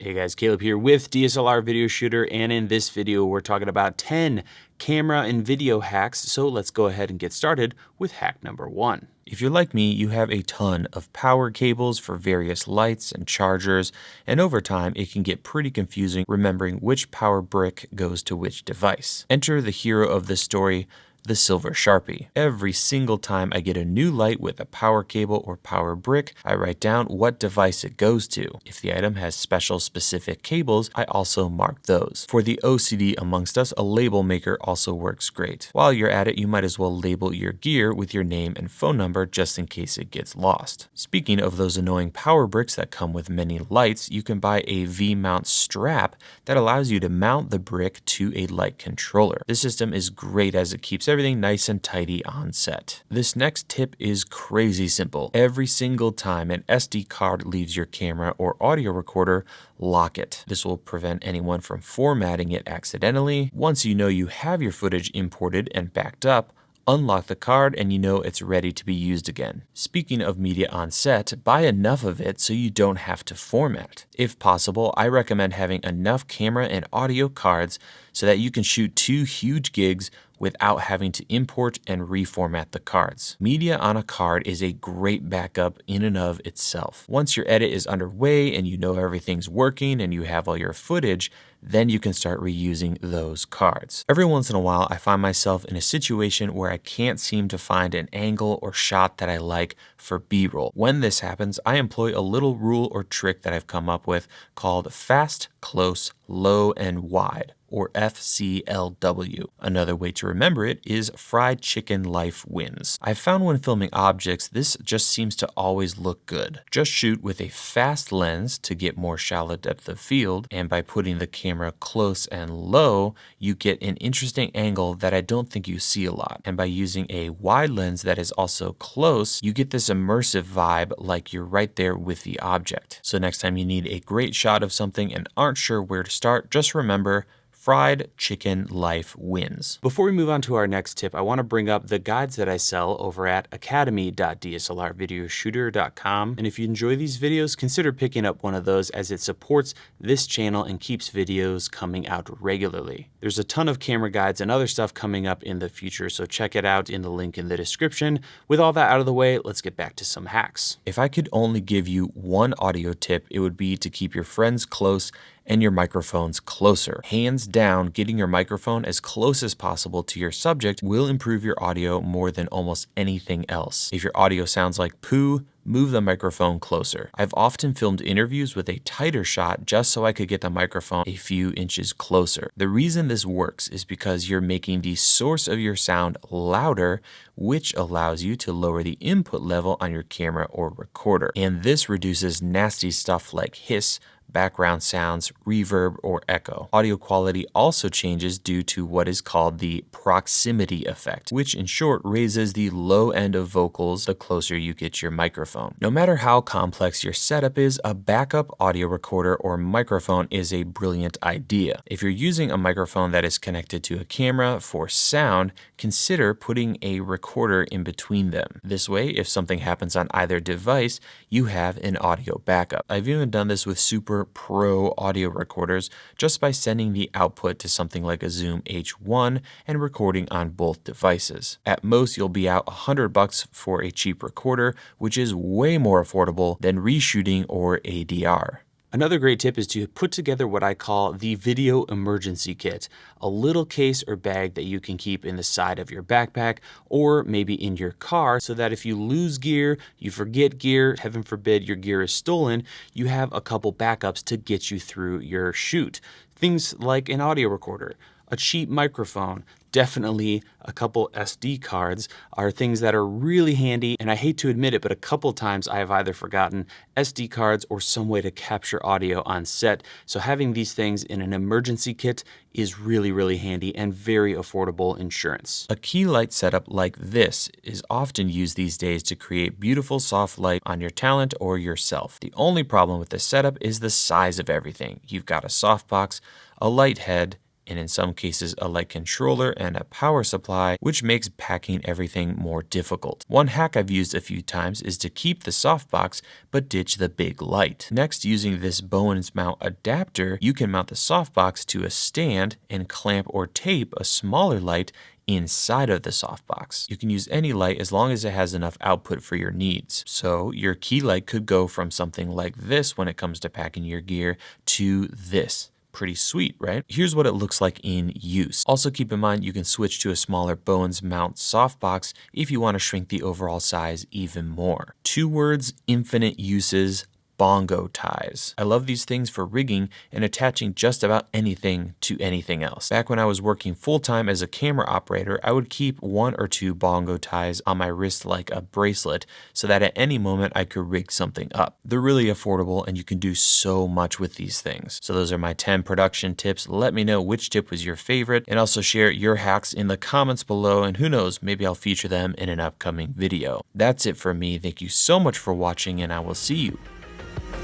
Hey guys, Caleb here with DSLR Video Shooter, and in this video we're talking about 10 camera and video hacks, so let's go ahead and get started with hack number 1. If you're like me, you have a ton of power cables for various lights and chargers, and over time it can get pretty confusing remembering which power brick goes to which device. Enter the hero of this story, the Silver Sharpie. Every single time I get a new light with a power cable or power brick, I write down what device it goes to. If the item has special specific cables, I also mark those. For the OCD amongst us, a label maker also works great. While you're at it, you might as well label your gear with your name and phone number just in case it gets lost. Speaking of those annoying power bricks that come with many lights, you can buy a V-mount strap that allows you to mount the brick to a light controller. This system is great as it keeps everything nice and tidy on set. This next tip is crazy simple. Every single time an SD card leaves your camera or audio recorder, lock it. This will prevent anyone from formatting it accidentally. Once you know you have your footage imported and backed up, unlock the card and you know it's ready to be used again. Speaking of media on set, buy enough of it so you don't have to format. If possible, I recommend having enough camera and audio cards so that you can shoot 2 huge gigs without having to import and reformat the cards. Media on a card is a great backup in and of itself. Once your edit is underway and you know everything's working and you have all your footage, then you can start reusing those cards. Every once in a while, I find myself in a situation where I can't seem to find an angle or shot that I like for B-roll. When this happens, I employ a little rule or trick that I've come up with called fast, close, low, and wide, or FCLW. Another way to remember it is fried chicken life wins. I've found when filming objects, this just seems to always look good. Just shoot with a fast lens to get more shallow depth of field, and by putting the camera close and low, you get an interesting angle that I don't think you see a lot. And by using a wide lens that is also close, you get this immersive vibe like you're right there with the object. So next time you need a great shot of something and aren't sure where to start, just remember, fried chicken life wins. Before we move on to our next tip, I want to bring up the guides that I sell over at academy.dslrvideoshooter.com. And if you enjoy these videos, consider picking up one of those as it supports this channel and keeps videos coming out regularly. There's a ton of camera guides and other stuff coming up in the future, so check it out in the link in the description. With all that out of the way, let's get back to some hacks. If I could only give you one audio tip, it would be to keep your friends close and your microphones closer. Hands down, getting your microphone as close as possible to your subject will improve your audio more than almost anything else. If your audio sounds like poo, move the microphone closer. I've often filmed interviews with a tighter shot just so I could get the microphone a few inches closer. The reason this works is because you're making the source of your sound louder, which allows you to lower the input level on your camera or recorder. And this reduces nasty stuff like hiss, background sounds, reverb, or echo. Audio quality also changes due to what is called the proximity effect, which in short raises the low end of vocals the closer you get your microphone. No matter how complex your setup is, a backup audio recorder or microphone is a brilliant idea. If you're using a microphone that is connected to a camera for sound, consider putting a recorder in between them. This way, if something happens on either device, you have an audio backup. I've even done this with super pro audio recorders just by sending the output to something like a Zoom H1 and recording on both devices. At most, you'll be out $100 for a cheap recorder, which is way more affordable than reshooting or ADR. Another great tip is to put together what I call the video emergency kit, a little case or bag that you can keep in the side of your backpack or maybe in your car so that if you lose gear, you forget gear, heaven forbid your gear is stolen, you have a couple backups to get you through your shoot. Things like an audio recorder, a cheap microphone, definitely a couple SD cards are things that are really handy, and I hate to admit it, but a couple times I have either forgotten SD cards or some way to capture audio on set. So having these things in an emergency kit is really, really handy and very affordable insurance. A key light setup like this is often used these days to create beautiful soft light on your talent or yourself. The only problem with this setup is the size of everything. You've got a softbox, a light head, and in some cases a light controller and a power supply, which makes packing everything more difficult. One hack I've used a few times is to keep the softbox but ditch the big light. Next, using this Bowens mount adapter, you can mount the softbox to a stand and clamp or tape a smaller light inside of the softbox. You can use any light as long as it has enough output for your needs. So your key light could go from something like this when it comes to packing your gear to this. Pretty sweet, right? Here's what it looks like in use. Also keep in mind you can switch to a smaller Bowens mount softbox if you want to shrink the overall size even more. 2 words, infinite uses. Bongo ties. I love these things for rigging and attaching just about anything to anything else. Back when I was working full-time as a camera operator, I would keep 1 or 2 bongo ties on my wrist like a bracelet so that at any moment I could rig something up. They're really affordable and you can do so much with these things. So those are my 10 production tips. Let me know which tip was your favorite and also share your hacks in the comments below, and who knows, maybe I'll feature them in an upcoming video. That's it for me. Thank you so much for watching, and I will see you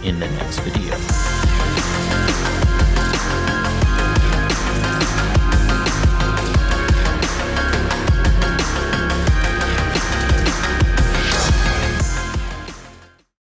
in the next video.